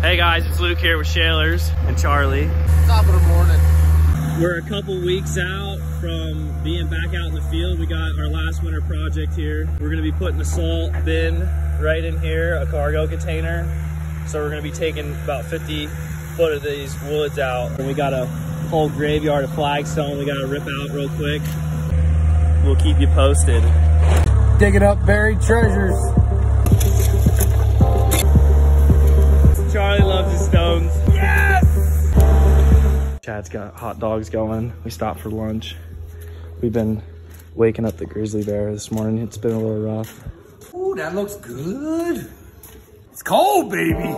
Hey guys, it's Luke here with Shalers and Charlie. Top of the morning. We're a couple weeks out from being back out in the field. We got our last winter project here. We're gonna be putting a salt bin right in here, a cargo container. So we're gonna be taking about 50 foot of these woods out. And we got a whole graveyard of flagstone we gotta rip out real quick. We'll keep you posted. Digging up buried treasures. Charlie loves his stones. Yes! Chad's got hot dogs going. We stopped for lunch. We've been waking up the grizzly bear this morning. It's been a little rough. Ooh, that looks good. It's cold, baby.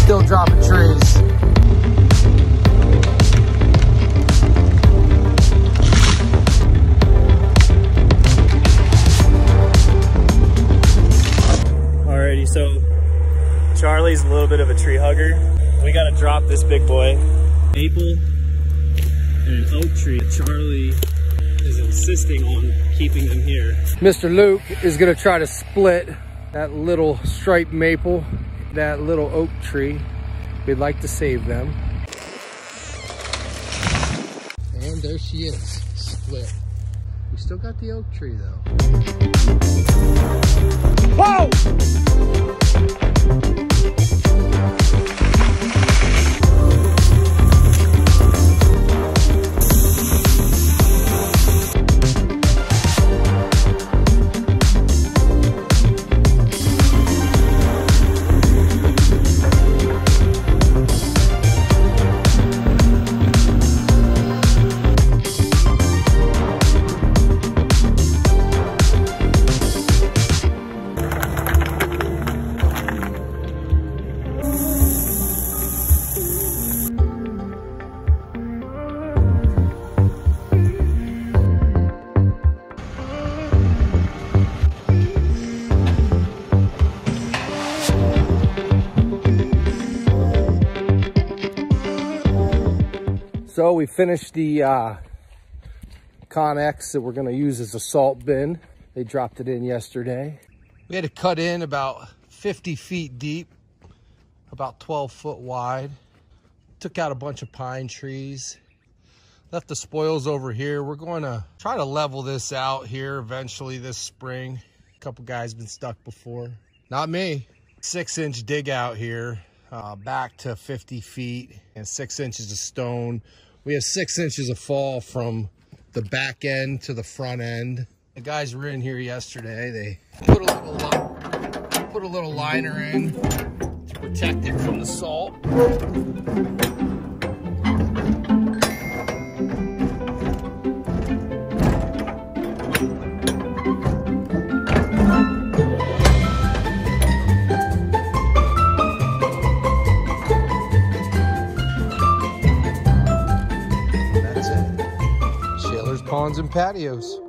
Still dropping trees. Alrighty, so Charlie's a little bit of a tree hugger. We gotta drop this big boy. Maple and an oak tree. Charlie is insisting on keeping them here. Mr. Luke is gonna try to split that little striped maple, that little oak tree. We'd like to save them. And there she is, split. We still got the oak tree though. Whoa! So we finished the Connex that we're gonna use as a salt bin. They dropped it in yesterday. We had to cut in about 50 feet deep, about 12 foot wide. Took out a bunch of pine trees. Left the spoils over here. We're going to try to level this out here eventually this spring. A couple guys been stuck before. Not me. 6-inch dig out here, back to 50 feet and 6 inches of stone. We have 6 inches of fall from the back end to the front end. The guys were in here yesterday. They put a little liner in to protect it from the salt. Ponds and patios.